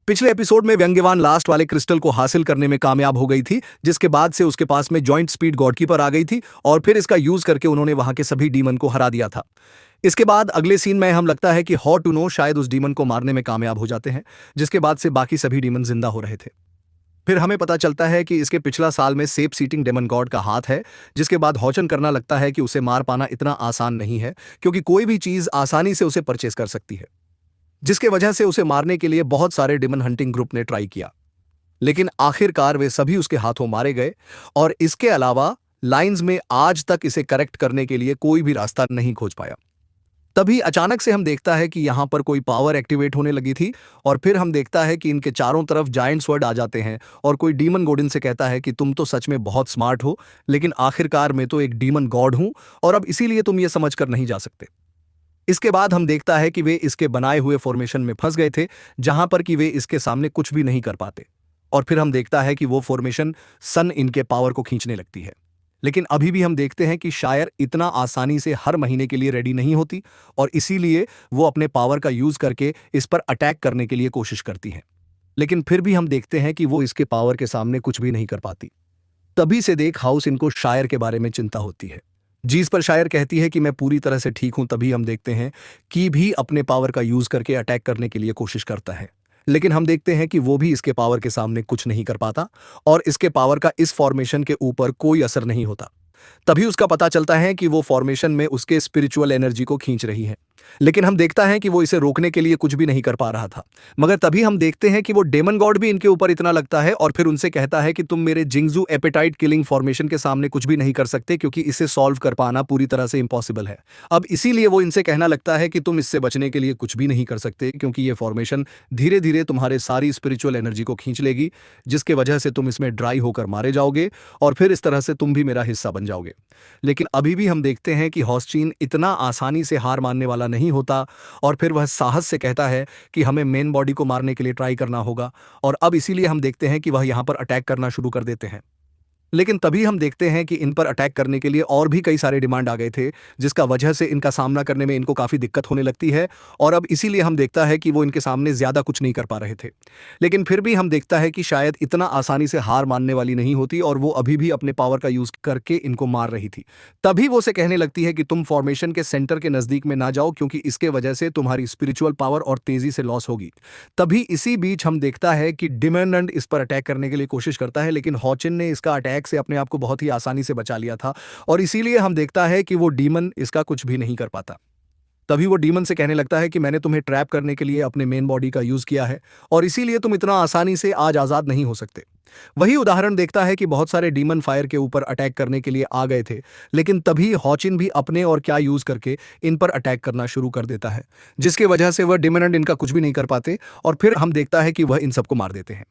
पिछले एपिसोड में व्यंग्यवान लास्ट वाले क्रिस्टल को हासिल करने में कामयाब हो गई थी, जिसके बाद से उसके पास में जॉइंट स्पीड गॉडकीपर आ गई थी और फिर इसका यूज करके उन्होंने वहां के सभी डीमन को हरा दिया था। इसके बाद अगले सीन में हम लगता है कि हॉ टू नो शायद उस डीमन को मारने में कामयाब हो जाते हैं, जिसके बाद से बाकी सभी डीमन जिंदा हो रहे थे। फिर हमें पता चलता है कि इसके पिछला साल में सेफ सीटिंग डेमन गॉड का हाथ है, जिसके बाद हॉचन करना लगता है कि उसे मार पाना इतना आसान नहीं है, क्योंकि कोई भी चीज आसानी से उसे परचेज कर सकती है, जिसके वजह से उसे मारने के लिए बहुत सारे डिमन हंटिंग ग्रुप ने ट्राई किया, लेकिन आखिरकार वे सभी उसके हाथों मारे गए। और इसके अलावा लाइंस में आज तक इसे करेक्ट करने के लिए कोई भी रास्ता नहीं खोज पाया। तभी अचानक से हम देखता है कि यहां पर कोई पावर एक्टिवेट होने लगी थी, और फिर हम देखता है कि इनके चारों तरफ जायंट स्वर्ड आ जाते हैं और कोई डीमन गॉड इनसे कहता है कि तुम तो सच में बहुत स्मार्ट हो, लेकिन आखिरकार मैं तो एक डीमन गॉड हूं और अब इसीलिए तुम ये समझकर नहीं जा सकते। इसके बाद हम देखता है कि वे इसके बनाए हुए फॉर्मेशन में फंस गए थे, जहां पर कि वे इसके सामने कुछ भी नहीं कर पाते। और फिर हम देखता है कि वो फॉर्मेशन सन इनके पावर को खींचने लगती है, लेकिन अभी भी हम देखते हैं कि शायर इतना आसानी से हर महीने के लिए रेडी नहीं होती, और इसीलिए वो अपने पावर का यूज करके इस पर अटैक करने के लिए कोशिश करती है। लेकिन फिर भी हम देखते हैं कि वो इसके पावर के सामने कुछ भी नहीं कर पाती। तभी से देख हाउस इनको शायर के बारे में चिंता होती है, जिस पर शायर कहती है कि मैं पूरी तरह से ठीक हूं। तभी हम देखते हैं कि भी अपने पावर का यूज करके अटैक करने के लिए कोशिश करता है, लेकिन हम देखते हैं कि वो भी इसके पावर के सामने कुछ नहीं कर पाता और इसके पावर का इस फॉर्मेशन के ऊपर कोई असर नहीं होता। तभी उसका पता चलता है कि वो फॉर्मेशन में उसके स्पिरिचुअल एनर्जी को खींच रही है, लेकिन हम देखता है कि वो इसे रोकने के लिए कुछ भी नहीं कर पा रहा था। मगर तभी हम देखते हैं कि वो डेमन गॉड भी इनके ऊपर इतना लगता है और फिर उनसे कहता है कि तुम मेरे जिंगजू एपेटाइट किलिंग फॉर्मेशन के सामने कुछ भी नहीं कर सकते, क्योंकि इसे सॉल्व कर पाना पूरी तरह से इम्पॉसिबल है। अब इसीलिए वो इनसे कहना लगता है कि तुम इससे बचने के लिए कुछ भी नहीं कर सकते, क्योंकि ये फॉर्मेशन धीरे धीरे तुम्हारे सारी स्पिरिचुअल एनर्जी को खींच लेगी, जिसके वजह से तुम इसमें ड्राई होकर मारे जाओगे और फिर इस तरह से तुम भी मेरा हिस्सा बन जाओगे। लेकिन अभी भी हम देखते हैं कि हॉस्चीन इतना आसानी से हार मानने वाला नहीं होता, और फिर वह साहस से कहता है कि हमें मेन बॉडी को मारने के लिए ट्राई करना होगा। और अब इसीलिए हम देखते हैं कि वह यहां पर अटैक करना शुरू कर देते हैं। लेकिन तभी हम देखते हैं कि इन पर अटैक करने के लिए और भी कई सारे डिमांड आ गए थे, जिसका वजह से इनका सामना करने में इनको काफ़ी दिक्कत होने लगती है, और अब इसीलिए हम देखता है कि वो इनके सामने ज़्यादा कुछ नहीं कर पा रहे थे। लेकिन फिर भी हम देखता है कि शायद इतना आसानी से हार मानने वाली नहीं होती, और वो अभी भी अपने पावर का यूज़ करके इनको मार रही थी। तभी वो उसे कहने लगती है कि तुम फॉर्मेशन के सेंटर के नज़दीक में ना जाओ, क्योंकि इसके वजह से तुम्हारी स्पिरिचुअल पावर और तेज़ी से लॉस होगी। तभी इसी बीच हम देखता है कि डिमैंड इस पर अटैक करने के लिए कोशिश करता है, लेकिन हॉचिन ने इसका अटैक से अपने आप को बहुत ही आसानी से बचा लिया था, और इसीलिए हम देखता है कि वो डीमन इसका कुछ भी नहीं कर पाता। तभी वो डीमन से कहने लगता है कि मैंने तुम्हें ट्रैप करने के लिए अपने मेन बॉडी का यूज किया है, और इसीलिए तुम इतना आसानी से आज आजाद नहीं हो सकते। वही उदाहरण देखता है कि बहुत सारे डीमन फायर के ऊपर अटैक करने के लिए आ गए थे, लेकिन तभी हॉचिन भी अपने और क्या यूज करके इन पर अटैक करना शुरू कर देता है, जिसकी वजह से वह डिमन इनका कुछ भी नहीं कर पाते, और फिर हम देखता है कि वह इन सबको मार देते हैं।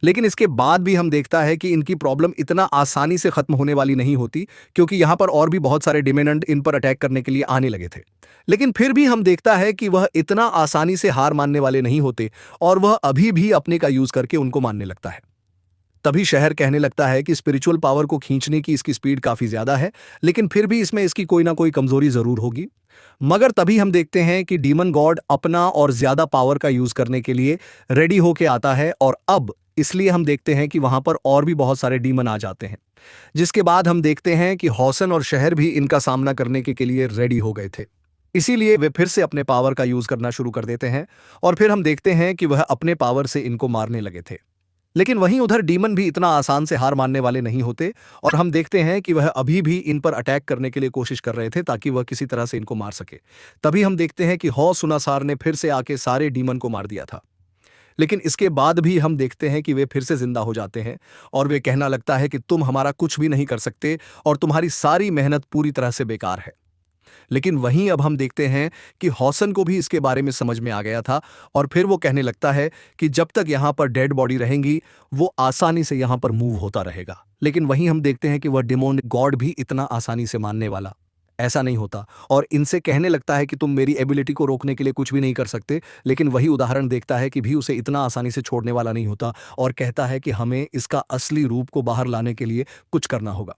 लेकिन इसके बाद भी हम देखता है कि इनकी प्रॉब्लम इतना आसानी से खत्म होने वाली नहीं होती, क्योंकि यहाँ पर और भी बहुत सारे डिमेनेंट इन पर अटैक करने के लिए आने लगे थे। लेकिन फिर भी हम देखता है कि वह इतना आसानी से हार मानने वाले नहीं होते, और वह अभी भी अपने का यूज करके उनको मारने लगता है। तभी शहर कहने लगता है कि स्पिरिचुअल पावर को खींचने की इसकी स्पीड काफी ज्यादा है, लेकिन फिर भी इसमें इसकी कोई ना कोई कमजोरी जरूर होगी। मगर तभी हम देखते हैं कि डीमन गॉड अपना और ज्यादा पावर का यूज करने के लिए रेडी होके आता है, और अब इसलिए हम देखते हैं कि वहां पर और भी बहुत सारे डीमन आ जाते हैं, जिसके बाद हम देखते हैं कि हौसन और शहर भी इनका सामना करने के लिए रेडी हो गए थे। इसीलिए वे फिर से अपने पावर का यूज करना शुरू कर देते हैं, और फिर हम देखते हैं कि वह अपने पावर से इनको मारने लगे थे। लेकिन वहीं उधर डीमन भी इतना आसान से हार मानने वाले नहीं होते, और हम देखते हैं कि वह अभी भी इन पर अटैक करने के लिए कोशिश कर रहे थे, ताकि वह किसी तरह से इनको मार सके। तभी हम देखते हैं कि हौ सुनासार ने फिर से आके सारे डीमन को मार दिया था। लेकिन इसके बाद भी हम देखते हैं कि वे फिर से जिंदा हो जाते हैं, और वे कहना लगता है कि तुम हमारा कुछ भी नहीं कर सकते और तुम्हारी सारी मेहनत पूरी तरह से बेकार है। लेकिन वहीं अब हम देखते हैं कि हौसन को भी इसके बारे में समझ में आ गया था, और फिर वो कहने लगता है कि जब तक यहाँ पर डेड बॉडी रहेंगी वो आसानी से यहाँ पर मूव होता रहेगा। लेकिन वहीं हम देखते हैं कि वह डेमोन गॉड भी इतना आसानी से मानने वाला ऐसा नहीं होता, और इनसे कहने लगता है कि तुम मेरी एबिलिटी को रोकने के लिए कुछ भी नहीं कर सकते। लेकिन वही उदाहरण देखता है कि भी उसे इतना आसानी से छोड़ने वाला नहीं होता, और कहता है कि हमें इसका असली रूप को बाहर लाने के लिए कुछ करना होगा।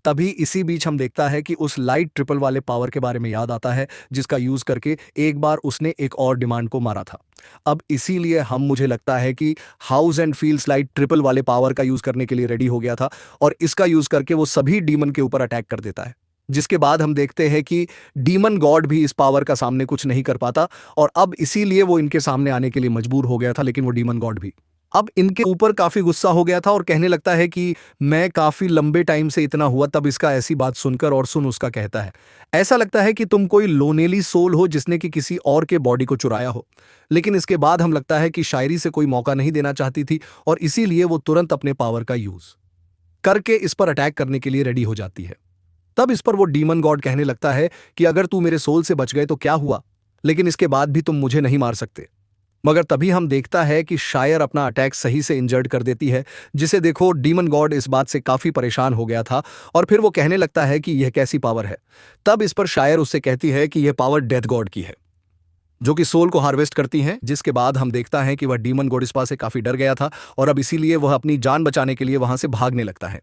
तभी इसी बीच हम देखता है कि उस लाइट ट्रिपल वाले पावर के बारे में याद आता है, जिसका यूज करके एक बार उसने एक और डिमांड को मारा था। अब इसीलिए हम मुझे लगता है कि house and feels light triple वाले पावर का यूज करने के लिए रेडी हो गया था और इसका यूज करके वो सभी डीमन के ऊपर अटैक कर देता है। जिसके बाद हम देखते हैं कि डीमन गॉड भी इस पावर का सामने कुछ नहीं कर पाता और अब इसीलिए वो इनके सामने आने के लिए मजबूर हो गया था, लेकिन वो डीमन गॉड भी अब इनके ऊपर काफी गुस्सा हो गया था और कहने लगता है कि मैं काफी लंबे टाइम से इतना हुआ तब इसका ऐसी बात सुनकर, और सुन उसका कहता है, ऐसा लगता है कि तुम कोई लोनेली सोल हो जिसने कि किसी और के बॉडी को चुराया हो। लेकिन इसके बाद हम लगता है कि शायरी से कोई मौका नहीं देना चाहती थी और इसीलिए वो तुरंत अपने पावर का यूज करके इस पर अटैक करने के लिए रेडी हो जाती है। तब इस पर वो डीमन गॉड कहने लगता है कि अगर तू मेरे सोल से बच गए तो क्या हुआ, लेकिन इसके बाद भी तुम मुझे नहीं मार सकते। मगर तभी हम देखता है कि शायर अपना अटैक सही से इंजर्ड कर देती है, जिसे देखो डीमन गॉड इस बात से काफी परेशान हो गया था और फिर वो कहने लगता है कि यह कैसी पावर है। तब इस पर शायर उससे कहती है कि यह पावर डेथ गॉड की है, जो कि सोल को हार्वेस्ट करती हैं। जिसके बाद हम देखता है कि वह डीमन गॉड इस पास से काफी डर गया था और अब इसीलिए वह अपनी जान बचाने के लिए वहां से भागने लगता है।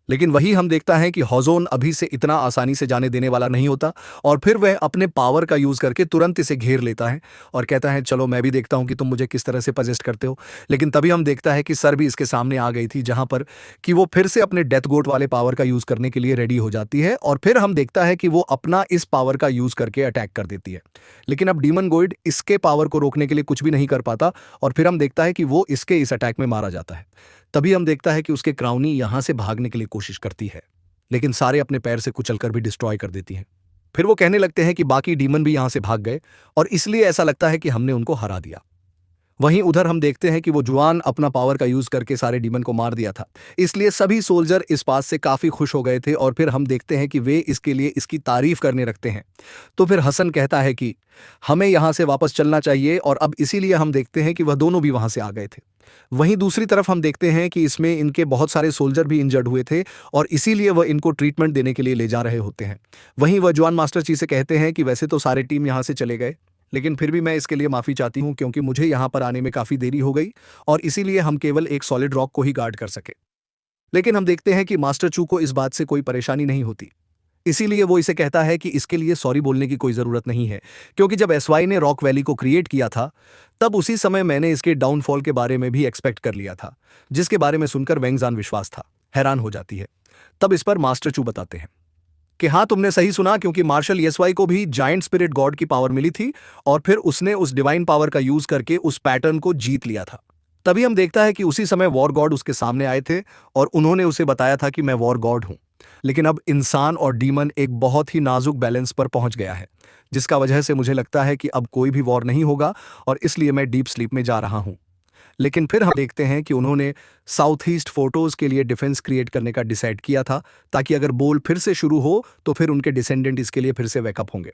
लेकिन वही हम देखता है कि हॉजोन अभी से इतना आसानी से जाने देने वाला नहीं होता और फिर वह अपने पावर का यूज करके तुरंत इसे घेर लेता है और कहता है चलो मैं भी देखता हूं कि तुम मुझे किस तरह से पजेस्ट करते हो। लेकिन तभी हम देखता है कि सर भी इसके सामने आ गई थी, जहां पर कि वो फिर से अपने डेथ गोट वाले पावर का यूज करने के लिए रेडी हो जाती है और फिर हम देखता है कि वो अपना इस पावर का यूज करके अटैक कर देती है। लेकिन अब डीमन गोइड इसके पावर को रोकने के लिए कुछ भी नहीं कर पाता और फिर हम देखता है कि वो इसके इस अटैक में मारा जाता है। तभी हम देखता है कि उसके क्राउनी यहां से भागने के लिए कोशिश करती है, लेकिन सारे अपने पैर से कुचलकर भी डिस्ट्रॉय कर देती हैं। फिर वो कहने लगते हैं कि बाकी डीमन भी यहां से भाग गए और इसलिए ऐसा लगता है कि हमने उनको हरा दिया। वहीं उधर हम देखते हैं कि वो जुआन अपना पावर का यूज करके सारे डीमन को मार दिया था, इसलिए सभी सोल्जर इस बात से काफी खुश हो गए थे और फिर हम देखते हैं कि वे इसके लिए इसकी तारीफ करने लगते हैं। तो फिर हसन कहता है कि हमें यहां से वापस चलना चाहिए और अब इसीलिए हम देखते हैं कि वह दोनों भी वहां से आ गए थे। वहीं दूसरी तरफ हम देखते हैं कि इसमें इनके बहुत सारे सोल्जर भी इंजर्ड हुए थे और इसीलिए वह इनको ट्रीटमेंट देने के लिए ले जा रहे होते हैं। वहीं वह जॉन मास्टर जी से कहते हैं कि वैसे तो सारे टीम यहां से चले गए, लेकिन फिर भी मैं इसके लिए माफी चाहती हूं क्योंकि मुझे यहां पर आने में काफी देरी हो गई और इसीलिए हम केवल एक सॉलिड रॉक को ही गार्ड कर सके। लेकिन हम देखते हैं कि मास्टर चू को इस बात से कोई परेशानी नहीं होती, इसीलिए वो इसे कहता है कि इसके लिए सॉरी बोलने की कोई ज़रूरत नहीं है, क्योंकि जब एसवाई ने रॉक वैली को क्रिएट किया था तब उसी समय मैंने इसके डाउनफॉल के बारे में भी एक्सपेक्ट कर लिया था, जिसके बारे में सुनकर वेंगजान विश्वास था हैरान हो जाती है। तब इस पर मास्टर चू बताते हैं कि हाँ तुमने सही सुना, क्योंकि मार्शल एसवाई को भी जायंट स्पिरिट गॉड की पावर मिली थी और फिर उसने उस डिवाइन पावर का यूज करके उस पैटर्न को जीत लिया था। तभी हम देखता है कि उसी समय वॉर गॉड उसके सामने आए थे और उन्होंने उसे बताया था कि मैं वॉर गॉड हूं। लेकिन अब इंसान और डीमन एक बहुत ही नाजुक बैलेंस पर पहुंच गया है, जिसका वजह से मुझे लगता है कि अब कोई भी वॉर नहीं होगा और इसलिए मैं डीप स्लीप में जा रहा हूं। लेकिन फिर हम देखते हैं कि उन्होंने साउथ ईस्ट फोटोज के लिए डिफेंस क्रिएट करने का डिसाइड किया था, ताकि अगर बोल फिर से शुरू हो तो फिर उनके डिसेंडेंट इसके लिए फिर से वेकअप होंगे।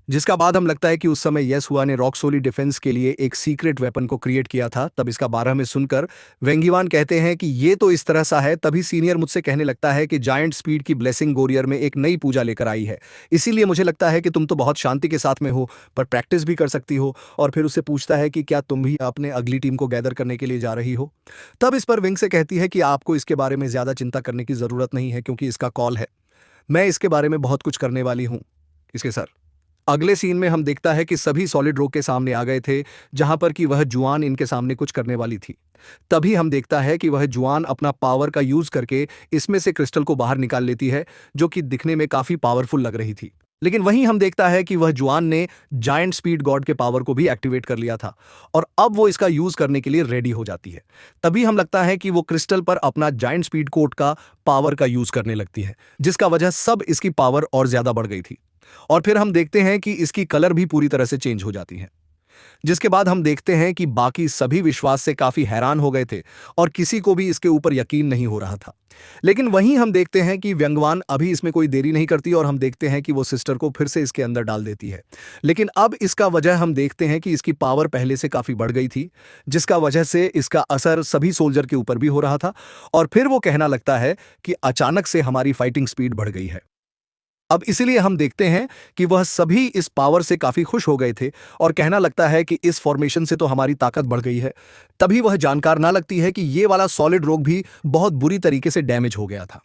जिसका बाद हम लगता है कि उस समय यस हुआ ने रॉक सोली डिफेंस के लिए एक सीक्रेट वेपन को क्रिएट किया था। तब इसका 12 में सुनकर वेंगीवान कहते हैं कि ये तो इस तरह सा है। तभी सीनियर मुझसे कहने लगता है कि जायंट स्पीड की ब्लेसिंग गोरियर में एक नई पूजा लेकर आई है, इसीलिए मुझे लगता है कि तुम तो बहुत शांति के साथ में हो पर प्रैक्टिस भी कर सकती हो। और फिर उससे पूछता है कि क्या तुम भी अपने अगली टीम को गैदर करने के लिए जा रही हो। तब इस पर विंग से कहती है कि आपको इसके बारे में ज्यादा चिंता करने की जरूरत नहीं है, क्योंकि इसका कॉल है, मैं इसके बारे में बहुत कुछ करने वाली हूँ इसके सर। अगले सीन में हम देखता है कि सभी सॉलिड रॉक के सामने आ गए थे, जहां पर कि वह जुआन इनके सामने कुछ करने वाली थी। तभी हम देखता है कि वह जुआन अपना पावर का यूज करके इसमें से क्रिस्टल को बाहर निकाल लेती है, जो कि दिखने में काफी पावरफुल लग रही थी। लेकिन वहीं हम देखता है कि वह जुआन ने जायंट स्पीड गॉड के पावर को भी एक्टिवेट कर लिया था और अब वो इसका यूज करने के लिए रेडी हो जाती है। तभी हम लगता है कि वो क्रिस्टल पर अपना जायंट स्पीड कोड का पावर का यूज करने लगती है, जिसका वजह सब इसकी पावर और ज्यादा बढ़ गई थी। और फिर हम देखते हैं कि इसकी कलर भी पूरी तरह से चेंज हो जाती है। जिसके बाद हम देखते हैं कि बाकी सभी विश्वास से काफी हैरान हो गए थे और किसी को भी इसके ऊपर यकीन नहीं हो रहा था। लेकिन वहीं हम देखते हैं कि व्यंगवान अभी इसमें कोई देरी नहीं करती और हम देखते हैं कि वो सिस्टर को फिर से इसके अंदर डाल देती है। लेकिन अब इसका वजह हम देखते हैं कि इसकी पावर पहले से काफी बढ़ गई थी, जिसका वजह से इसका असर सभी सोल्जर के ऊपर भी हो रहा था। और फिर वो कहना लगता है कि अचानक से हमारी फाइटिंग स्पीड बढ़ गई है। अब इसीलिए हम देखते हैं कि वह सभी इस पावर से काफी खुश हो गए थे और कहना लगता है कि इस फॉर्मेशन से तो हमारी ताकत बढ़ गई है। तभी वह जानकार ना लगती है कि ये वाला सॉलिड रॉक भी बहुत बुरी तरीके से डैमेज हो गया था।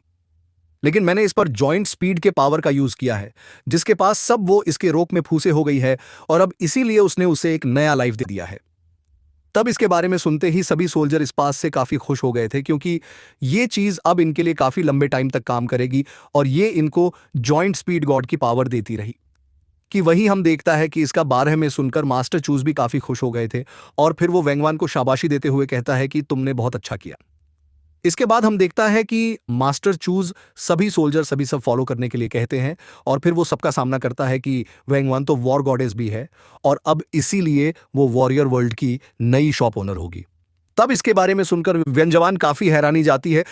लेकिन मैंने इस पर जॉइंट स्पीड के पावर का यूज किया है, जिसके पास सब वो इसके रोक में फूसे हो गई है और अब इसीलिए उसने उसे एक नया लाइफ दे दिया है। तब इसके बारे में सुनते ही सभी सोल्जर इस बात से काफी खुश हो गए थे, क्योंकि ये चीज अब इनके लिए काफी लंबे टाइम तक काम करेगी और ये इनको जॉइंट स्पीड गॉड की पावर देती रही। कि वही हम देखता है कि इसका 12 में सुनकर मास्टर चूज भी काफी खुश हो गए थे और फिर वो वेंगवान को शाबाशी देते हुए कहता है कि तुमने बहुत अच्छा किया। इसके बाद हम देखता है कि मास्टर चूज सभी सोल्जर सभी सब फॉलो करने के लिए कहते हैं और फिर वो सबका सामना करता है कि वेंगवान तो वॉर गॉडेस भी है और अब इसीलिए वो वॉरियर वर्ल्ड की नई शॉप ओनर होगी। तब इसके बारे में सुनकर व्यंजवान काफी हैरानी जाती है।